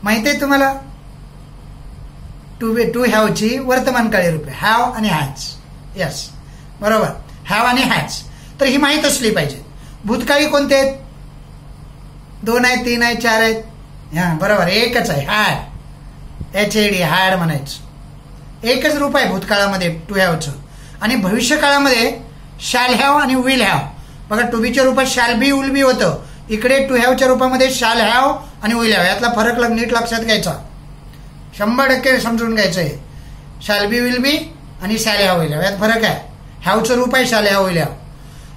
माहिती आहे तुम्हाला? टू हॅवची वर्तमानकाळी रूपे हॅव आणि हॅज. यस, बरोबर, हॅव आणि हॅज. तर ही माहीत असली पाहिजे. भूतकाळी कोणते आहेत? 2 आहेत, 3 आहेत, 4 आहेत? हा, बरोबर, एकच आहे, हॅड. HAD, हॅड म्हणायचं. एकच रूप आहे भूतकाळामध्ये टू हॅवचं. आणि भविष्यकाळामध्ये शॅल हॅव आणि विल हॅव. बघा, टू बीच्या रूपात शॅल बी विल बी होतं. इकडे टू हॅवच्या रूपामध्ये शॅल हॅव आणि विल हॅव. यातला फरक नीट लक्षात घ्यायचा, 100% समजून घ्यायचं आहे. शॅल बी विल बी आणि शॅल हॅव विल हॅव यात फरक आहे. हॅवचं रूप आहे शॅल हॅव विल हॅव.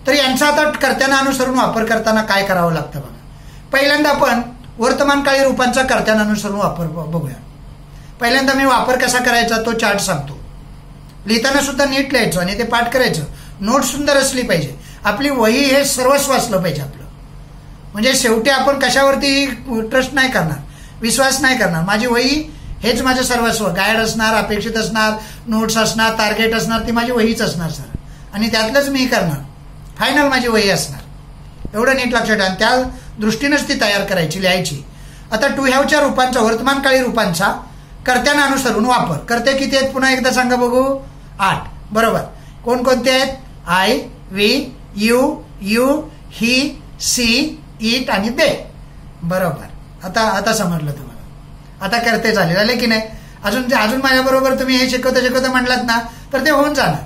तर यांचा आता कर्त्यांना अनुसरून वापर करताना काय करावं लागतं बघा. पहिल्यांदा आपण वर्तमानकाळी रूपांचा कर्त्यांना अनुसरून वापर बघूया. पहिल्यांदा मी वापर कसा करायचा तो चार्ट सांगतो. लिहिताना सुद्धा नीट लिहायचं आणि ते पाठ करायचं. नोट सुंदर असली पाहिजे. आपली वही हे सर्वस्व असलं पाहिजे आपलं. म्हणजे शेवटी आपण कशावरती ट्रस्ट नाही करणार, विश्वास नाही करणार. माझी वही हेच माझं सर्वस्व. गाईड असणार, अपेक्षित असणार, नोट्स असणार, टार्गेट असणार, ती माझी वहीच असणार सर. आणि त्यातलंच मी करणार. फायनल माझी वही असणार. एवढं नीट लक्षात ठेवा. त्या दृष्टीनेच ती तयार करायची, लिहायची. आता टू हॅवच्या रूपांचा, वर्तमानकाळी रूपांचा कर्त्यांना अनुसरून वापर. कर्ते किती आहेत पुन्हा एकदा सांगा बघू? 8. बरोबर. कोणकोणते आहेत? I, we, you, he, she, it आणि दे. बरोबर. आता समजलं तुम्हाला. आता कर्ते झाले की नाही? अजून माझ्याबरोबर तुम्ही हे शिकवता म्हटलात ना तर ते होऊन जाणार.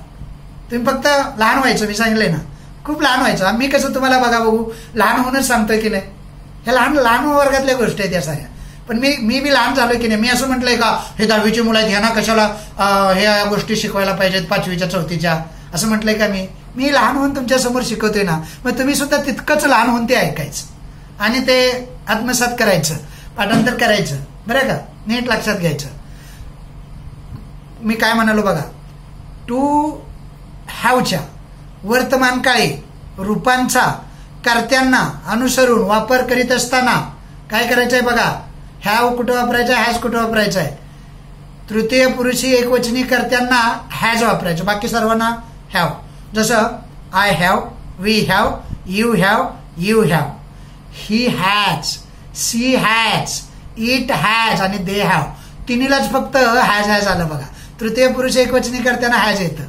तुम्ही फक्त लहान व्हायचं. मी सांगितलंय ना, खूप लहान व्हायचं. मी कसं तुम्हाला बघू लहान होऊनच सांगतोय की नाही. हे लहान वर्गातल्या गोष्टी आहेत या साऱ्या. पण मी बी लहान झालोय की नाही. मी असं म्हटलंय का हे 10वीची मुलं आहेत ह्यांना कशाला ह्या गोष्टी शिकवायला पाहिजेत 5वीच्या 4थीच्या, असं म्हटलंय का? मी लहान होऊन तुमच्या समोर शिकवतोय ना, मग तुम्ही सुद्धा तितकंच लहान होऊन ते ऐकायचं आणि ते आत्मसात करायचं, पाठांतर करायचं. बरं का? नीट लक्षात घ्यायचं. मी काय म्हणालो बघा. टू हॅवच्या वर्तमानकाळी रूपांचा कर्त्यांना अनुसरून वापर करीत असताना काय करायचंय बघा. हॅव कुठं वापरायचं आहे, हॅज कुठं वापरायचं आहे. तृतीय पुरुषी एकवचनी कर्त्यांना हॅज वापरायचं, बाकी सर्वांना हॅव. जसं I have, we have, you have, he has, she has, it has आणि दे हॅव. तिन्हीलाच फक्त हॅज आलं बघा. तृतीय पुरुष एकवचनी कर्त्यांना हॅज येतं.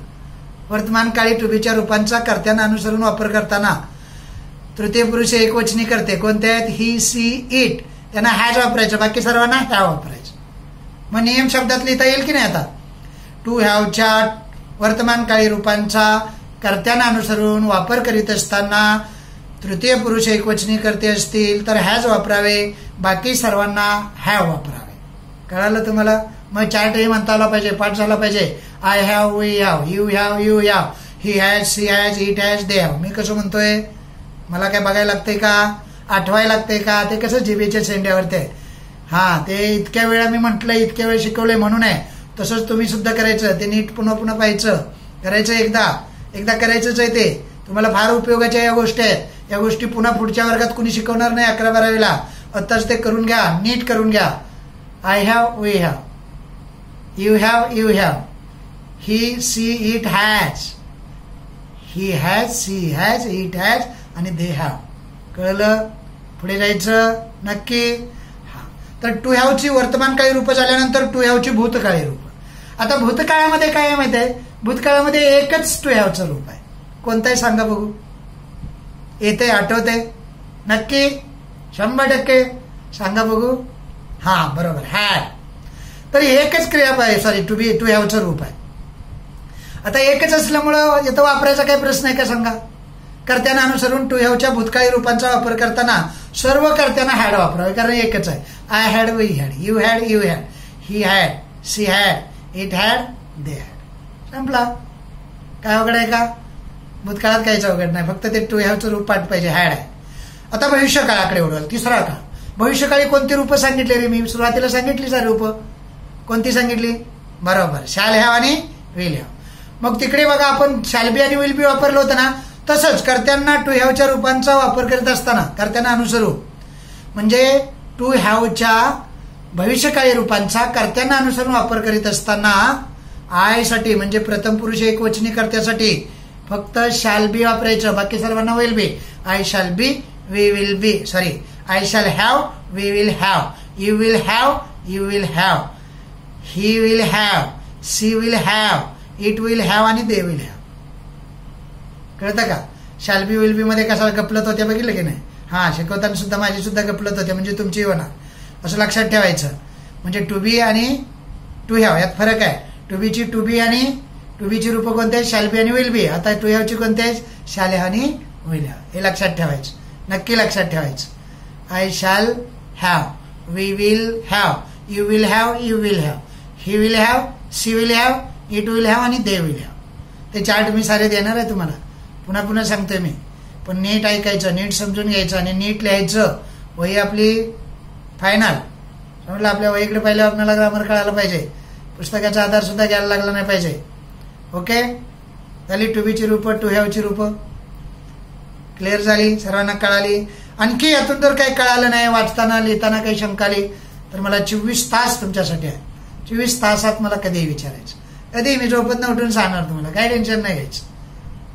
वर्तमानकाळी टू बीच्या रूपांचा कर्त्यांना अनुसरून वापर करताना तृतीय पुरुष एकवचनी करते कोणते आहेत? ही, सी, इट. त्यांना हॅज वापरायचं, बाकी सर्वांना हॅव वापरायचं. मग नियम शब्दात लिहिता येईल की नाही आता? टू हॅवच्या वर्तमानकाळी रूपांचा कर्त्यांना अनुसरून वापर करीत असताना तृतीय पुरुष एकवचनी करते असतील तर हॅज वापरावे, बाकी सर्वांना हॅव वापरावे. कळालं तुम्हाला? मग चार्टही म्हणता आला पाहिजे, पाठ झाला पाहिजे. I have, we have, you have, he has, she has, it has, they have. मी कसं म्हणतोय? मला काय बघायला लागतंय का? आठवायला लागतंय का? ते कसं जिभेच्या शेंड्यावरती आहे. हा, ते इतक्या वेळा मी म्हटलंय, इतक्या वेळ शिकवलंय म्हणून आहे. तसंच तुम्ही सुद्धा करायचं. ते नीट पुन्हा पाहायचं. करायचं एकदा करायचंच आहे ते. तुम्हाला फार उपयोगाच्या या गोष्टी आहेत. या गोष्टी पुन्हा पुढच्या वर्गात कुणी शिकवणार नाही 11-12वीला. आत्ताच ते करून घ्या, नीट करून घ्या. I have, we have, you have, he, she, it has, he has, she has, it has आणि दे हॅव. कळलं? पुढे जायचं नक्की. तर टू हॅवची वर्तमानकाळी रूप झाल्यानंतर टू हॅवची भूतकाळी रूप. आता भूतकाळामध्ये काय आहे माहिती आहे? भूतकाळामध्ये एकच टू हॅवचं रूप आहे. कोणतं आहे सांगा बघू? येते, आठवते नक्की? 100% सांगा बघू. हा, बरोबर, हॅड. तर एकच क्रिया आहे, सॉरी, टू हॅवचं रूप आहे. आता एकच असल्यामुळं इथं वापरायचा काही प्रश्न आहे का सांगा? कर्त्यांना अनुसरून टू हॅवच्या भूतकाळी रूपांचा वापर करताना सर्व कर्त्यांना हॅड वापरावे, कारण एकच आहे. I had, we had, you had, he had, she had, it had, they had. संपला. काय अवघड आहे का? भूतकाळात काहीच अवघड नाही. फक्त ते टू हॅवचं रूप पाठ पाहिजे, हॅड आहे. आता भविष्यकाळाकडे ओढवलं. तिसरा काळ. भविष्यकाळी कोणती रूपं सांगितली रे? मी सुरुवातीला सांगितली सर रूपं. कोणती सांगितली? बरोबर, शॅल हॅव आणि विल हॅव. मग तिकडे बघा आपण शॅल बी आणि विल बी वापरलं होतं ना, तसंच कर्त्यांना टू हॅवच्या रूपांचा वापर करत असताना कर्त्यांना अनुसरून, म्हणजे टू हॅवच्या भविष्यकाळी रूपांचा कर्त्यांना अनुसरून वापर करीत असताना आय साठी म्हणजे प्रथम पुरुष एकवचनी कर्त्यासाठी फक्त शॅल बी वापरायचं, बाकी सर्वांना will be. I shall be, we will be, sorry, I shall have, we will have, you will have, you will have, he will have, she will have, it will have आणि they will have. कळतं का? Shall be will बी मध्ये कशाला गपलत होते बघितलं की नाही? हा, शिकवताना सुद्धा माझी सुद्धा गपलत होते, म्हणजे तुमची होणार, असं लक्षात ठेवायचं. म्हणजे टू बी आणि टू हॅव यात फरक आहे. टू बीची टू बी आणि टू बीची रूप कोणते आहेत? शॅल बी आणि विल बी. आता टू हॅवची कोणते आहेत? शॅल हॅव आणि विल हॅव. हे लक्षात ठेवायचं, नक्की लक्षात ठेवायचं. I shall have, we will have, you will have, you will have, he will have, she will have, it will have आणि दे विल हॅव. ते चार्ट मी सारे देणार आहे तुम्हाला, पुन्हा पुन्हा सांगतोय मी. पण नीट ऐकायचं, नीट समजून घ्यायचं आणि नीट लिहायचं. वही आपली फायनल. समजलं? आपल्या वहीकडे पहिल्या आपल्याला ग्रामर कळायला पाहिजे, पुस्तकाचा आधार सुद्धा घ्यायला लागला नाही पाहिजे. ओके, झाली टू बीची रूप, टू हॅवची रूप क्लिअर झाली, सर्वांना कळाली. आणखी यातून जर काही कळालं नाही, वाचताना लिहिताना काही शंका आली, तर मला 24 तास तुमच्यासाठी आहे. 24 तासात मला कधीही विचारायचं, कधी मी झोपत उठून सांगणार तुम्हाला, काही टेन्शन नाही घ्यायचं.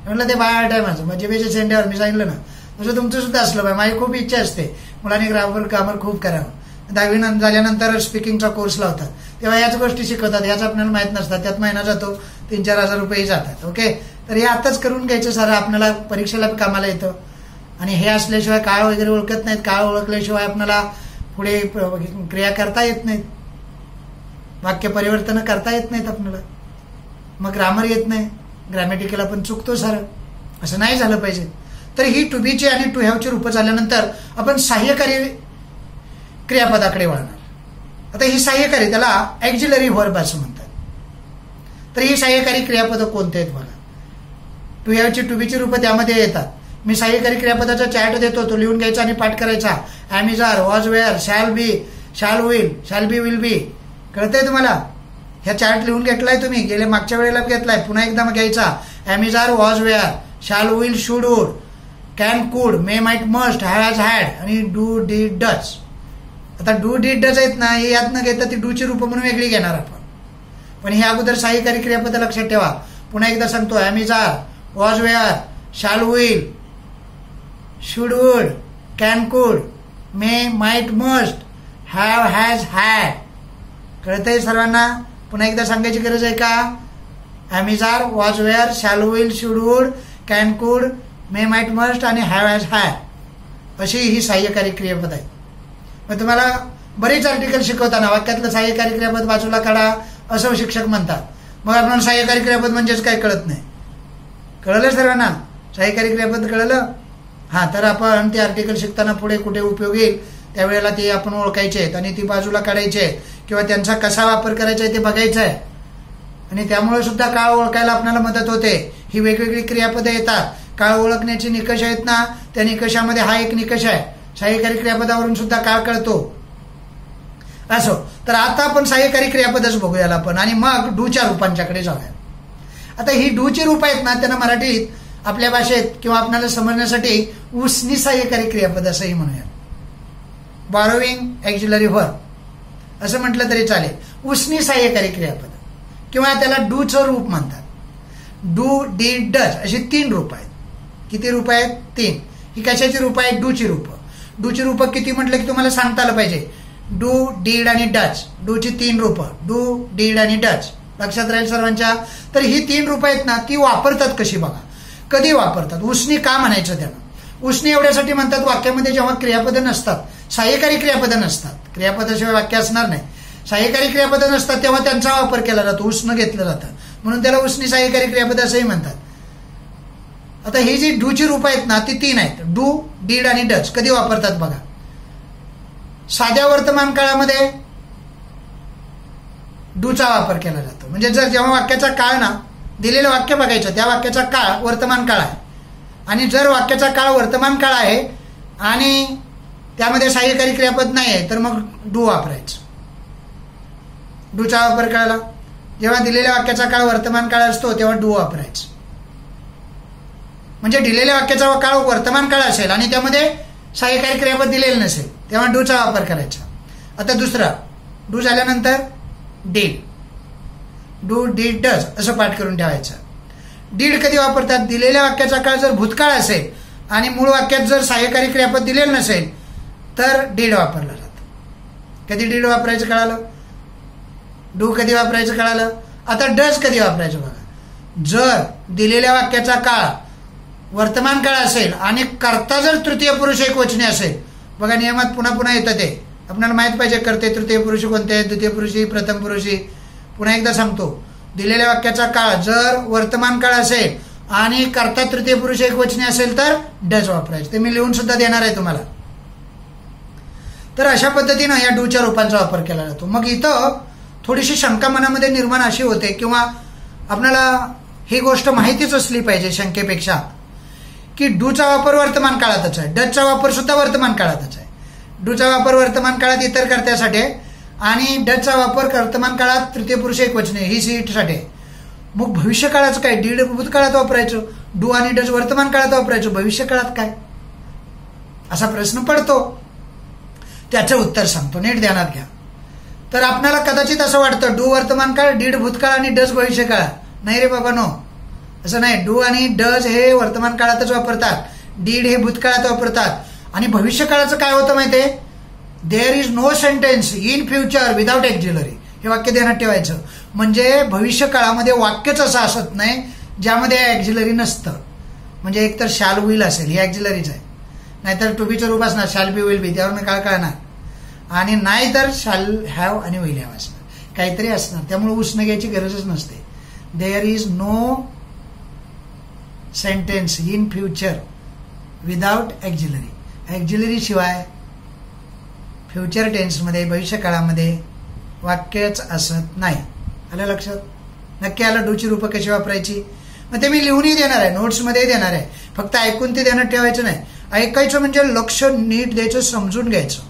म्हटलं ते बाय आहे माझं, म्हणजे बेच्या सेंड्यावर मी सांगितलं ना, तसं तुमचं सुद्धा असलं पाहिजे. माझी खूप इच्छा असते मुलांनी ग्रामर खूप करावं. 10वी झाल्यानंतर स्पीकिंगचा कोर्स लावतात, तेव्हा याच गोष्टी शिकवतात, याच आपल्याला माहित नसतात. त्यात महिना जातो, 3-4 हजार रुपये जातात. ओके, तर हे आताच करून घ्यायचं सारं, आपल्याला परीक्षेला कामाला येतं. आणि हे असल्याशिवाय काळ वगैरे ओळखत नाहीत, काळ ओळखल्याशिवाय आपल्याला पुढे क्रिया करता येत नाहीत, वाक्य परिवर्तन करता येत नाहीत आपल्याला, मग ग्रामर येत नाही, ग्रॅमॅटिकल आपण चुकतो सारं. असं नाही झालं पाहिजे. तर ही टू बीची आणि टू हॅवची रूपं झाल्यानंतर आपण सहाय्यकारी क्रियापदाकडे वळणार. आता ही सहाय्यकारी, त्याला ॲक्झिलरी व्हर्ब असं म्हणतात. तर ही सहाय्यकारी क्रियापदं कोणते आहेत बघा. टू हॅवची टू बीची रूपं त्यामध्ये येतात. मी सहाय्यकारी क्रियापदाचा चार्ट देतो, तो लिहून घ्यायचा आणि पाठ करायचा. Am is are, was were, shall be, shall will, shall be will be. कळतंय तुम्हाला? ह्या चार्ट लिहून घेतलाय तुम्ही, गेले मागच्या वेळेला घेतलाय, पुन्हा एकदा घ्यायचा. Am is are, was were, shall will, should would, can could, may might must, have has had आणि डू डीड डज. आता डू डीड डज आहेत ना, हे यातनं घेतात ती डूची रूपं म्हणून वेगळी घेणार आपण. पण हे अगोदर सहाय्यकारी क्रियापद लक्षात ठेवा. पुन्हा एकदा सांगतो, am is are, was were, shall will, should would, can could, may might must, have has had. कळतंय सर्वांना? पुन्हा एकदा सांगायची गरज आहे का? Am is are, was were, shall will, should would, can could, may might must आणि have has had. अशी ही सहाय्यकारी क्रियापद आहे. मग तुम्हाला बरेच आर्टिकल शिकवताना वाक्यातलं सहाय्यकारी क्रियापद बाजूला काढा असं शिक्षक म्हणतात. मग आपण सहाय्यकारी क्रियापद म्हणजेच काय कळत नाही. कळलं सर्वांना? सहाय्यकारी क्रियापद कळलं? हा, तर आपण ते आर्टिकल शिकताना पुढे कुठे उपयोग येईल त्यावेळेला ते आपण ओळखायचे आहेत आणि ती बाजूला काढायचे आहेत किंवा त्यांचा कसा वापर करायचा आहे ते बघायचं आहे. आणि त्यामुळे सुद्धा काळ ओळखायला आपल्याला मदत होते. ही वेगवेगळी क्रियापदं येतात, काळ ओळखण्याचे निकष आहेत ना, त्या निकषामध्ये हा एक निकष आहे. सहाय्यकारी क्रियापदावरून सुद्धा काळ कळतो. असो, तर आता आपण सहाय्यकारी क्रियापदच बघूया आपण आणि मग डूच्या रूपांच्याकडे जाऊया. आता ही डूची रूप आहेत ना, त्यांना मराठीत आपल्या भाषेत किंवा आपल्याला समजण्यासाठी उसनी सहाय्यकारी क्रियापद असंही म्हणूया. बॉरोविंग ॲक्झिलरी व्हर्ब असं म्हटलं तरी चालेल. उसनी सहाय्यकारी क्रियापद किंवा त्याला डूचं रूप म्हणतात. डू, डीड, डज अशी 3 रूप आहेत. किती रूप आहेत? 3. ही कशाची रूप आहेत? डूची रूप. डूची रूप किती म्हटलं की तुम्हाला सांगता आलं पाहिजे. डू, डीड आणि डज. डूची 3 रूप, डू, डीड आणि डज. लक्षात राहील सर्वांच्या? तर ही 3 रूप आहेत ना, ती वापरतात कशी बघा. कधी वापरतात? उसनी का म्हणायचं त्यांना? उसनी एवढ्यासाठी म्हणतात वाक्यामध्ये जेव्हा क्रियापदं नसतात, सहाय्यकारी क्रियापदं नसतात, क्रियापदाशिवाय वाक्य असणार नाही, सहाय्यकारी क्रियापदं नसतात, तेव्हा त्यांचा वापर केला जातो, उसनं घेतलं जातं, म्हणून त्याला उसनी सहाय्यकारी क्रियापद असंही म्हणतात. आता ही जी डूची रूप आहेत ना, ती 3 आहेत. डू, डीड आणि डज. कधी वापरतात बघा. साध्या वर्तमान काळामध्ये डूचा वापर केला जातो. म्हणजे जर जेव्हा वाक्याचा काळ ना, दिलेलं वाक्य बघायचं, त्या वाक्याचा काळ वर्तमान काळ आहे आणि जर वाक्याचा काळ वर्तमान काळ आहे आणि त्यामध्ये सहाय्यकारी क्रियापद नाही आहे, तर मग डू वापरायचं. डूचा वापर कळाला. जेव्हा दिलेल्या वाक्याचा काळ वर्तमान काळ असतो तेव्हा डू वापरायचं. म्हणजे दिलेल्या वाक्याचा काळ वर्तमान काळ असेल आणि त्यामध्ये सहाय्यकारी क्रियापद दिलेलं नसेल तेव्हा डूचा वापर करायचा. आता दुसरा, डू झाल्यानंतर डीड. डू, डीड, डज असं पाठ करून ठेवायचं. डीड कधी वापरतात? दिलेल्या वाक्याचा काळ जर भूतकाळ असेल आणि मूळ वाक्यात जर सहाय्यकारी क्रियापद दिलेलं नसेल तर डीड वापरला जातं. कधी डीड वापरायचं कळालं, डू कधी वापरायचं कळालं. आता डज कधी वापरायचं बघा. जर दिलेल्या वाक्याचा काळ वर्तमान काळ असेल आणि कर्ता जर तृतीय पुरुष एकवचनी असेल, बघा नियमात पुन्हा पुन्हा येतं ते आपल्याला माहित पाहिजे. कर्ते तृतीय पुरुष कोणते आहेत, द्वितीय पुरुषी, प्रथम पुरुषी. पुन्हा एकदा सांगतो, दिलेल्या वाक्याचा काळ जर वर्तमान काळ असेल आणि कर्ता तृतीय पुरुष एकवचनी असेल तर डज वापरायचं. ते मी लिहून सुद्धा देणार आहे तुम्हाला. तर अशा पद्धतीनं या डूच्या रूपांचा वापर केला जातो. मग इथं थोडीशी शंका मनामध्ये निर्माण अशी होते, किंवा आपल्याला ही गोष्ट माहितीच असली पाहिजे शंकेपेक्षा, की डूचा वापर वर्तमान काळातच आहे, डजचा वापर सुद्धा वर्तमान काळातच आहे. डूचा वापर वर्तमान काळात इतर कर्त्यासाठी आणि डजचा वापर वर्तमान काळात तृतीय पुरुष एकवचनी ही सीटसाठी. मग भविष्य काळाचं काय, डीड भूतकाळात वापरायचं, डू आणि डज वर्तमान काळात वापरायचं, भविष्य काळात काय, असा प्रश्न पडतो. त्याचं उत्तर सांगतो, नीट ध्यानात घ्या. तर आपल्याला कदाचित असं वाटतं डू वर्तमान काळ, डीड भूतकाळ आणि डज भविष्य काळ. नाही रे बाबा, नो, असं नाही. डू आणि डज हे वर्तमान काळातच वापरतात, डीड हे भूतकाळात वापरतात. आणि भविष्य काळाचं काय होतं माहितीये, there is no sentence in future without auxiliary. हे वाक्य ध्यानात ठेवायचं. म्हणजे भविष्य काळामध्ये वाक्यच असं असत नाही ज्यामध्ये एक्झिलरी नसतं. म्हणजे एकतर शॅल विल असेल, ही एक्झिलरीच आहे, नाहीतर टू बीचं रूप असणार शॅल बी विल बी, त्यावरून काळ कळणार. आणि नाहीतर शॅल हॅव आणि विल हॅव असणार, काहीतरी असणार. त्यामुळे उसनं घ्यायची गरजच नसते. There is no sentence in future without auxiliary. Auxiliary शिवाय फ्युचर टेन्समध्ये, भविष्य काळामध्ये वाक्यच असत नाही. आलं लक्षात? नक्की आलं. डूची रूपं कशी वापरायची मग ते मी लिहूनही देणार आहे, नोट्समध्येही देणार आहे. फक्त ऐकून ते ध्यानात ठेवायचं नाही. ऐकायचं म्हणजे लक्ष नीट द्यायचं, समजून घ्यायचं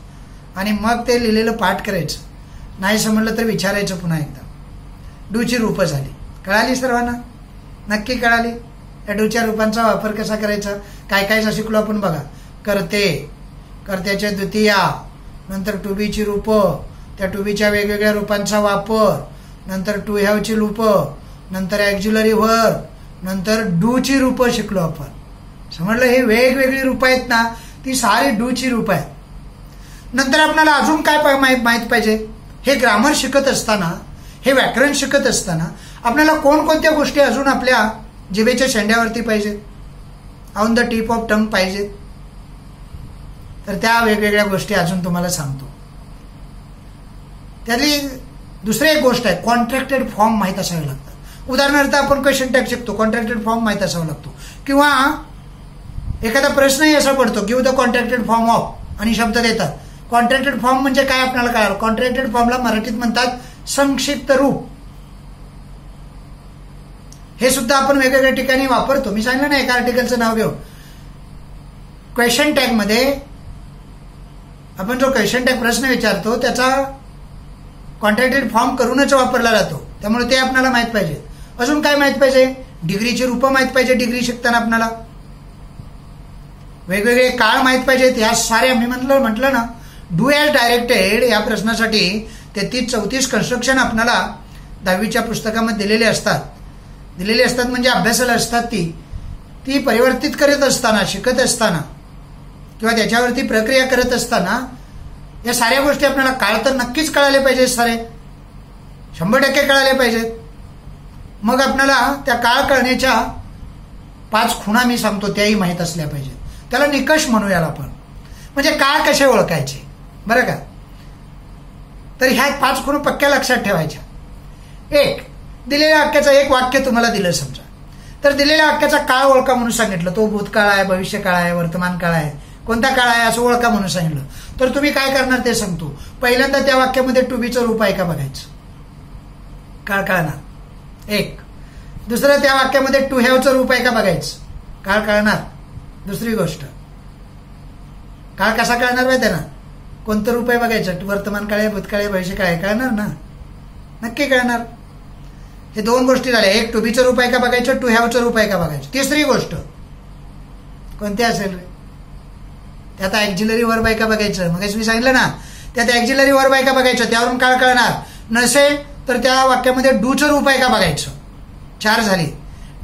आणि मग ते लिहिलेलं पाठ करायचं. नाही समजलं तर विचारायचं पुन्हा एकदा. डूची रूपं झाली, कळाली सर्वांना? नक्की कळाली? या डूच्या रूपांचा वापर कसा करायचा, काय काय शिकलो आपण बघा. कर्ते, कर्त्याच्या द्वितीया, नंतर टू बीची रूपं, त्या टू बीच्या वेगवेगळ्या रूपांचा वापर, नंतर टू हॅवची रूपं, नंतर एक्झिलरी व्हर्ब, नंतर डूची रूपं शिकलो आपण. समजलं? हे वेगवेगळी रूपं आहेत ना, ती सारी डूची रूपं आहेत. नंतर आपल्याला अजून काय माहित पाहिजे, हे ग्रामर शिकत असताना, हे व्याकरण शिकत असताना आपल्याला कोणकोणत्या गोष्टी अजून आपल्या जिभेच्या शेंड्यावरती पाहिजेत, on the tip of tongue पाहिजेत. तर त्या वेगवेगळ्या गोष्टी अजून तुम्हाला सांगतो. त्यातली दुसरी एक गोष्ट आहे, कॉन्ट्रॅक्टेड फॉर्म माहीत असावे लागतात. उदाहरणार्थ आपण क्वेश्चन टॅग शिकतो, कॉन्ट्रॅक्टेड फॉर्म माहीत असावा लागतो. किंवा एखादा प्रश्नही असा पडतो, give the contracted form of आणि शब्द देतात. कॉन्ट्रॅक्टेड फॉर्म म्हणजे काय आपल्याला कळालं. कॉन्ट्रॅक्टेड फॉर्मला मराठीत म्हणतात संक्षिप्त रूप. हे सुद्धा आपण वेगवेगळ्या ठिकाणी वापरतो. मी सांगितलं ना, एका आर्टिकलचं नाव घेऊ. क्वेश्चन टॅग मध्ये आपण जो क्वेश्चन टॅग प्रश्न विचारतो त्याचा कॉन्ट्रॅक्टेड फॉर्म करूनच वापरला जातो. त्यामुळे ते आपल्याला माहित पाहिजे. अजून काय माहित पाहिजे, डिग्रीची रूपं माहित पाहिजे. डिग्री शिकताना आपल्याला वेगवेगळे काळ माहित पाहिजेत. या साऱ्या मी म्हटलं ना, डू ॲज डायरेक्टेड या प्रश्नासाठी 33-34 कन्स्ट्रक्शन आपल्याला 10वीच्या पुस्तकामध्ये दिलेले असतात म्हणजे अभ्यासाला असतात. ती परिवर्तित करत असताना, शिकत असताना किंवा त्याच्यावरती प्रक्रिया करत असताना या साऱ्या गोष्टी आपल्याला काळ तर नक्कीच कळाले पाहिजेत, सारे 100% कळाले पाहिजेत. मग आपल्याला त्या काळ कळण्याच्या 5 खुणा मी सांगतो त्याही माहीत असल्या पाहिजेत. त्याला निकष म्हणूया आपण. म्हणजे काळ कसे ओळखायचे, बरं का? तर ह्या 5 खुण पक्क्या लक्षात ठेवायच्या. एक, दिलेल्या वाक्याचं एक वाक्य तुम्हाला दिलं समजा, तर दिलेल्या वाक्याचा काळ ओळखा म्हणून सांगितलं. तो भूतकाळ आहे, भविष्य काळ आहे, वर्तमान काळ आहे, कोणता काळ आहे असं ओळखा म्हणून सांगितलं. तर तुम्ही काय करणार ते सांगतो. पहिल्यांदा त्या वाक्यामध्ये टू बीचं रूप आहे का बघायचं, काळ कळणार. एक. दुसरं, त्या वाक्यामध्ये टू हॅवचं रूप आहे का बघायचं, काळ कळणार. दुसरी गोष्ट, काळ कसा कळणार माहिती आहे ना, कोणतं रूप आहे बघायचं. वर्तमान काळ आहे, भूतकाळ आहे, भविष्य काळ आहे, कळणार ना, नक्की कळणार. हे 2 गोष्टी झाल्या. एक, टू बीचं रूप आहे का बघायचं, टू हॅवचं रूप आहे का बघायचं. तिसरी गोष्ट कोणती असेल, त्यात एक्झिलरी वर्ब आहे का बघायचं. मग मी सांगितलं ना, त्यात एक्झिलरी वर्ब आहे का बघायचं, त्यावरून काळ कळणार. नसेल तर त्या वाक्यामध्ये डूचं रूप आहे का बघायचं. 4 झाली.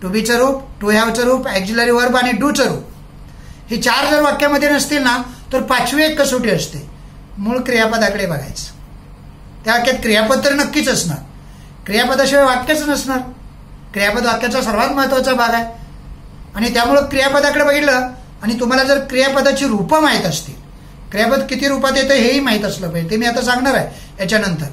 टू बीचं रूप, टू हॅवचं रूप, एक्झिलरी वर्ब आणि डूचं रूप. ही 4 जर वाक्यामध्ये नसतील ना तर 5वी एक कसोटी असते, मूळ क्रियापदाकडे बघायचं. त्या वाक्यात क्रियापद तर नक्कीच असणार, क्रियापदाशिवाय वाक्यच नसणार. क्रियापद वाक्याचा सर्वात महत्वाचा भाग आहे. आणि त्यामुळं क्रियापदाकडे बघितलं आणि तुम्हाला जर क्रियापदाची रूपं माहीत असतील, क्रियापद किती रूपात येतं हेही माहीत असलं पाहिजे, ते मी आता सांगणार आहे याच्यानंतर,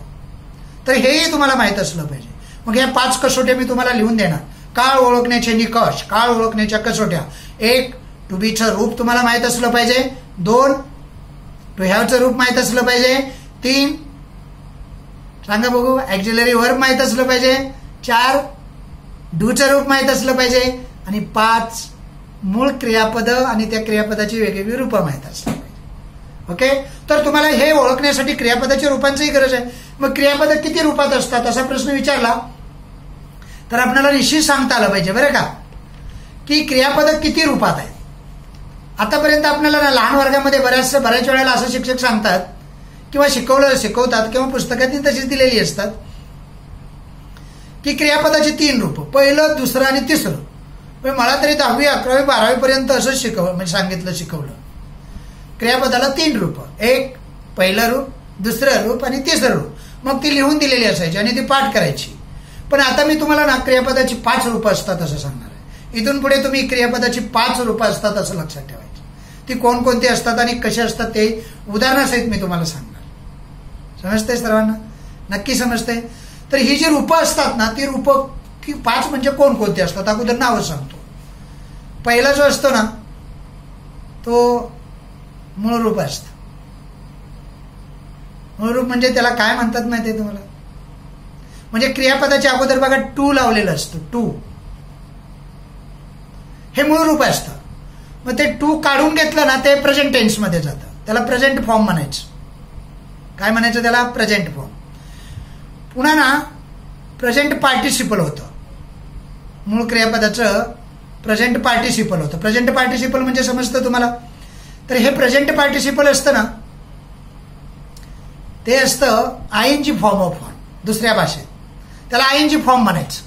तर हेही तुम्हाला माहीत असलं पाहिजे. मग या 5 कसोट्या मी तुम्हाला लिहून देणार. काळ ओळखण्याचे निकष, काळ ओळखण्याच्या कसोट्या. 1, टू बीचं रूप तुम्हाला माहीत असलं पाहिजे. 2, टू हॅवचं रूप माहीत असलं पाहिजे. 3, सांगा बघू, ॲक्झिलरी वर्ब माहीत असलं पाहिजे. 4, डूचं रूप माहीत असलं पाहिजे. आणि 5, मूळ क्रियापद आणि त्या क्रियापदाची वेगवेगळी रूपं माहीत असलं पाहिजे. ओके, तर तुम्हाला हे ओळखण्यासाठी क्रियापदाच्या रूपांचीही गरज आहे. मग क्रियापद किती रूपात असतात असा प्रश्न विचारला तर आपल्याला निश्चित सांगता आलं पाहिजे बरं का, की क्रियापद किती रूपात आहेत. आतापर्यंत आपल्याला लहान वर्गामध्ये बऱ्याच वेळेला असं शिक्षक सांगतात किंवा शिकवतात किंवा पुस्तकातही तशीच दिलेली असतात की क्रियापदाची 3 रूपं, पहिलं, दुसरं आणि तिसरं. पण मला तरी 10वी 11वी 12वी पर्यंत असंच शिकवलं. क्रियापदाला 3 रूपं, 1 पहिलं रूप, दुसरं रूप आणि तिसरं रूप. मग ती लिहून दिलेली असायची आणि ती पाठ करायची. पण आता मी तुम्हाला ना क्रियापदाची 5 रूपं असतात असं सांगणार आहे. इथून पुढे तुम्ही क्रियापदाची 5 रूपं असतात असं लक्षात ठेवायची. ती कोणकोणती असतात आणि कशी असतात ते उदाहरणासहित मी तुम्हाला सांगणार. समजते सर्वांना? नक्की समजते? तर ही जी रूपं असतात ना, ती रूपं की 5 म्हणजे कोणकोणती असतात अगोदर नावं सांगतो. पहिला जो असतो ना तो मूळ रूप असतं. मूळ रूप म्हणजे त्याला काय म्हणतात माहिती आहे तुम्हाला? म्हणजे क्रियापदाच्या अगोदर बघा टू लावलेलं असतं. टू हे मूळ रूप असतं. मग ते टू काढून घेतलं ना ते प्रेझेंट टेन्स मध्ये जातं. त्याला प्रेझेंट फॉर्म म्हणायचं. काय म्हणायचं त्याला? Present form. पुन्हा ना प्रेझेंट पार्टिसिपल होतं. मूळ क्रियापदाचं प्रेझेंट पार्टिसिपल होतं. प्रेझेंट पार्टिसिपल म्हणजे समजतं तुम्हाला? तर हे प्रेझेंट पार्टिसिपल असतं ना ते असतं आयएनजी फॉर्म ऑफ वन दुसऱ्या भाषेत. त्याला आयएनजी फॉर्म म्हणायचं.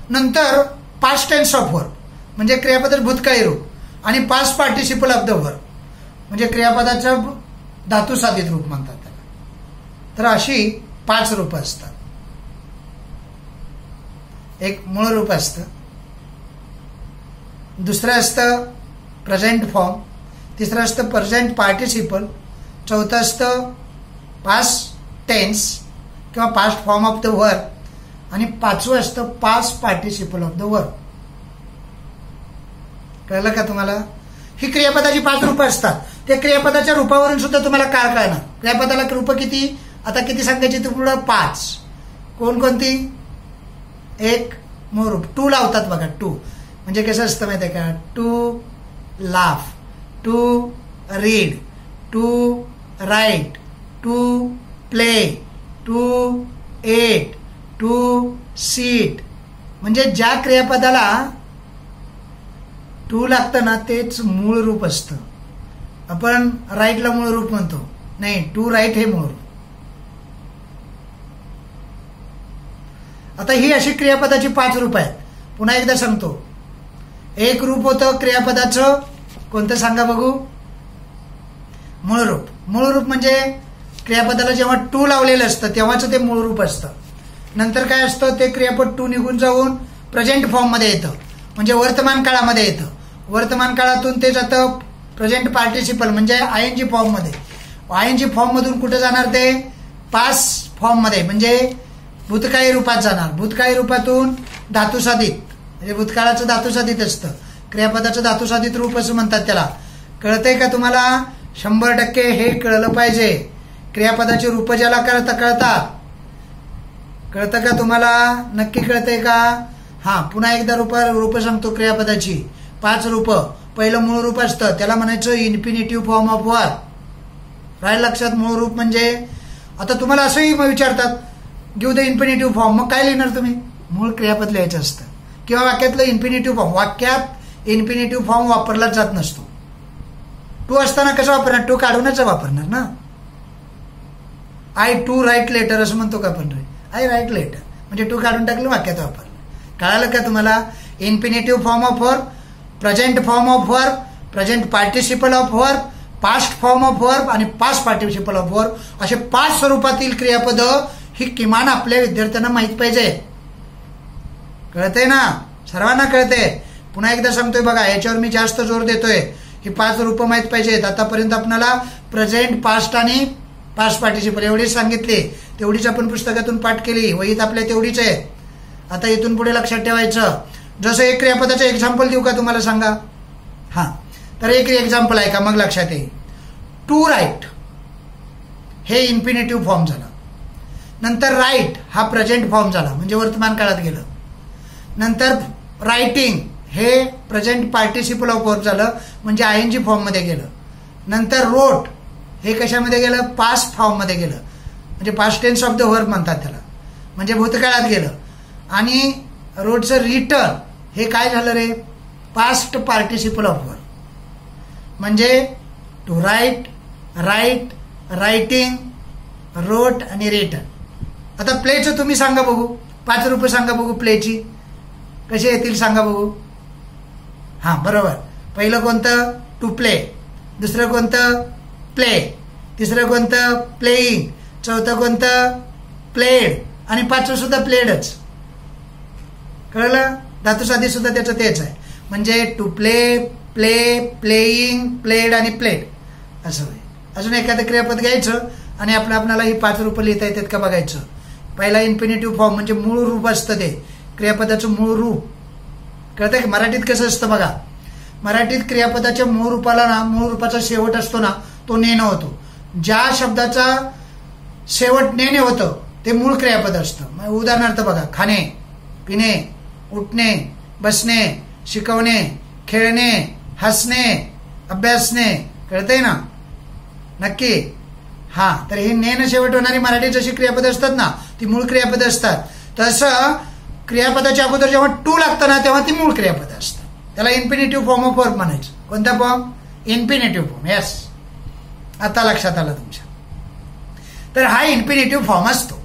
नंतर पास्ट टेन्स ऑफ वर्ब म्हणजे क्रियापदाचं भूतकाळी रूप आणि past participle of the verb म्हणजे क्रियापदाचं धातुसाधित रूप म्हणतात त्याला. तर अशी 5 रूपं असतात. एक मूळ रूप असतं, दुसरं असतं प्रेझेंट फॉर्म, तिसरं असतं प्रेझेंट पार्टिसिपल, चौथं असतं पास्ट टेन्स किंवा past form of the verb आणि 5वं असतं past participle of the verb. कळलं का तुम्हाला? ही क्रियापदाची 5 रूपं असतात. त्या क्रियापदाच्या रूपावरून सुद्धा तुम्हाला काय कळणार? क्रियापदाला रूपं किती? आता किती सांगायची? पुढं 5. कोणकोणती? 1 मूळ रूप. टू लावतात बघा. टू म्हणजे कसं असतं माहिती आहे का? To laugh, to read, to write, to play, to eat, to sit. म्हणजे ज्या क्रियापदाला टू लागतं ना तेच मूळ रूप असतं. आपण राईटला मूळ रूप म्हणतो, नाही, टू राईट हे मूळ रूप. आता ही अशी क्रियापदाची 5 रूप आहेत. पुन्हा एकदा सांगतो. एक रूप होतं क्रियापदाचं, कोणतं सांगा बघू? मूळ रूप. मूळ रूप म्हणजे क्रियापदाला जेव्हा टू लावलेलं असतं तेव्हाच ते मूळ रूप असतं. नंतर काय असतं? ते क्रियापद टू निघून जाऊन प्रेझेंट फॉर्म मध्ये येतं म्हणजे वर्तमान काळामध्ये येतं. वर्तमान काळातून ते जातं प्रेझेंट पार्टिसिपल म्हणजे आयएनजी फॉर्म मध्ये. आयएनजी फॉर्म मधून कुठे जाणार? ते पास्ट फॉर्म मध्ये म्हणजे भूतकाळी रूपात जाणार. भूतकाळी रूपातून धातुसाधित म्हणजे भूतकाळाचं धातुसाधित असतं. क्रियापदाचं धातुसाधित रूप असं म्हणतात त्याला. कळतंय का तुम्हाला? 100% हे कळलं पाहिजे. क्रियापदाची रूप ज्याला कळतात. कळतं का तुम्हाला? नक्की कळतंय का? हा, पुन्हा एकदा रूप सांगतो क्रियापदाची. 5 रूपं. पहिलं मूळ रूप असतं त्याला म्हणायचं इन्फिनिटिव्ह फॉर्म ऑफ वर्ब. राहिलं लक्षात? मूळ रूप म्हणजे आता तुम्हाला असंही विचारतात गिव्ह द इन्फिनिटिव्ह फॉर्म. मग काय लिहिणार तुम्ही? मूळ क्रियापद लिहायचं असतं किंवा वाक्यातलं इन्फिनिटिव्ह फॉर्म. वाक्यात इन्फिनिटिव्ह फॉर्म वापरलाच जात नसतो. टू असताना कसं वापरणार? टू काढूनच वापरणार ना. आय टू राईट लेटर असं म्हणतो का आपण? आय राईट लेटर म्हणजे टू काढून टाकलं, वाक्यात वापरलं. कळालं का तुम्हाला? Infinitive form of verb, present form of verb, present participle of verb, past form of verb आणि पास्ट पार्टिसिपल ऑफ वर्ब असे 5 स्वरूपातील क्रियापद ही किमान आपल्या विद्यार्थ्यांना माहित पाहिजे. कळतंय ना? सर्वांना कळतंय. पुन्हा एकदा सांगतोय बघा, याच्यावर मी जास्त जोर देतोय. ही 5 रूप माहित पाहिजेत. आतापर्यंत आपल्याला प्रेझेंट, पास्ट आणि पास्ट पार्टिसिपल एवढीच सांगितली. तेवढीच आपण पुस्तकातून पाठ केली. वहीत आपल्या तेवढीच आहे. आता इथून पुढे लक्षात ठेवायचं. जसं एक क्रियापदाचं एक्झाम्पल देऊ का तुम्हाला? सांगा. हा, तर एक एक्झाम्पल आहे का? मग लक्षात येईल. टू राईट हे इन्फिनिटिव्ह फॉर्म झाला. नंतर राईट हा प्रेझेंट फॉर्म झाला, म्हणजे वर्तमान काळात गेलं. नंतर रायटिंग हे प्रेझेंट पार्टिसिपल ऑफ वर्ब झालं, म्हणजे आयएनजी फॉर्म मध्ये गेलं. नंतर रोट हे कशामध्ये गेलं? पास्ट फॉर्म मध्ये गेलं, म्हणजे past tense of the verb म्हणतात त्याला, म्हणजे भूतकाळात गेलं. आणि रोटचं रिटर्न हे काय झालं रे? पास्ट पार्टिसिपल ऑफ वर्ब, म्हणजे टू राईट, राईट, रायटिंग, रोट आणि रिटर्न. आता प्लेचं तुम्ही सांगा बघू. 5 रूप सांगा बघू प्लेची. कसे येतील सांगा बघू. हा, बरोबर. पहिलं कोणतं? To play. दुसरं कोणतं? प्ले. तिसरं कोणतं? प्लेईंग. चौथं कोणतं? प्लेड. आणि 5वं सुद्धा प्लेडच. कळलं? धातुसाधी सुद्धा त्याचं तेच आहे. म्हणजे to play, play, playing, played आणि प्लेड असं होईल. अजून एखादं क्रियापद घ्यायचं आणि आपल्याला ही 5 रूप लिहिता येतात का बघायचं. पहिला इन्फिनिटिव्ह फॉर्म, म्हणजे मूळ रूप असतं ते क्रियापदाचं मूळ रूप. कळतंय की? मराठीत कसं असतं बघा. मराठीत क्रियापदाच्या मूळ रूपाला ना, मूळ रूपाचा शेवट असतो ना, तो नेणं होतो. ज्या शब्दाचा शेवट नेणे होतं ते मूळ क्रियापद असतं. उदाहरणार्थ बघा, खाणे, पिणे, उठणे, बसणे, शिकवणे, खेळणे, हसणे, अभ्यासणे. कळतंय ना? नक्की. हा, तर हे नेन शेवट होणारी मराठीत जशी क्रियापद असतात ना, ती मूळ क्रियापद असतात. तसं क्रियापदाच्या अगोदर जेव्हा टू लागतं ना, तेव्हा ती मूळ क्रियापद असतं. त्याला इन्फिनिटिव्ह फॉर्म ऑफ वर्ब म्हणायचं. कोणता फॉर्म? Infinitive form. यस, आता लक्षात आलं तुमच्या. तर हा इन्फिनिटिव्ह फॉर्म असतो.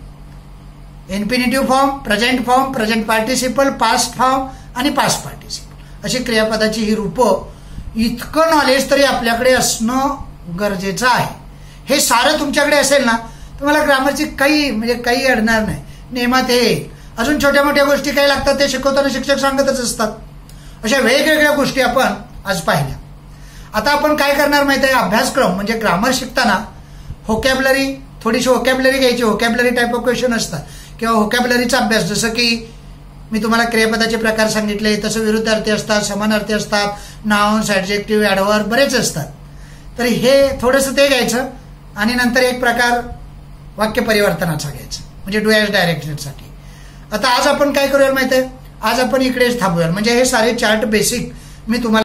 Infinitive form, present form, present participle, past form आणि पास्ट पार्टिसिपल अशी क्रियापदाची ही रूपं. इतकं नॉलेज तरी आपल्याकडे असणं गरजेचं आहे. हे सारं तुमच्याकडे असेल ना, तुम्हाला ग्रामरची काही अडणार नाही. नेमात येईल. अजून छोट्या मोठ्या गोष्टी काही लागतात ते शिकवताना शिक्षक सांगतच असतात. अशा वेगवेगळ्या गोष्टी आपण आज पाहिल्या. आता आपण काय करणार माहिती आहे? अभ्यासक्रम म्हणजे ग्रामर शिकताना व्होकॅब्युलरी, थोडीशी व्होकॅब्युलरी घ्यायची. व्होकॅब्युलरी टाईप ऑफ क्वेश्चन असतात किंवा व्होकॅब्युलरीचा अभ्यास. जसं की मी तुम्हाला क्रियापदाचे प्रकार सांगितले, तसं विरुद्धार्थी असतात, समानार्थी असतात, नाउन्स, ॲडजेक्टिव्ह, ॲडव्हर्ब बरेच असतात. तर हे थोडंसं ते घ्यायचं आणि नंतर एक प्रकार वाक्य परिवर्तनाचा घ्यायचा, म्हणजे डू ॲज डायरेक्शनसाठी. आता आज आपण काय करूया माहिती आहे? आज आपण इकडेच थांबूया. म्हणजे हे सारे चार्ट बेसिक मी तुम्हाला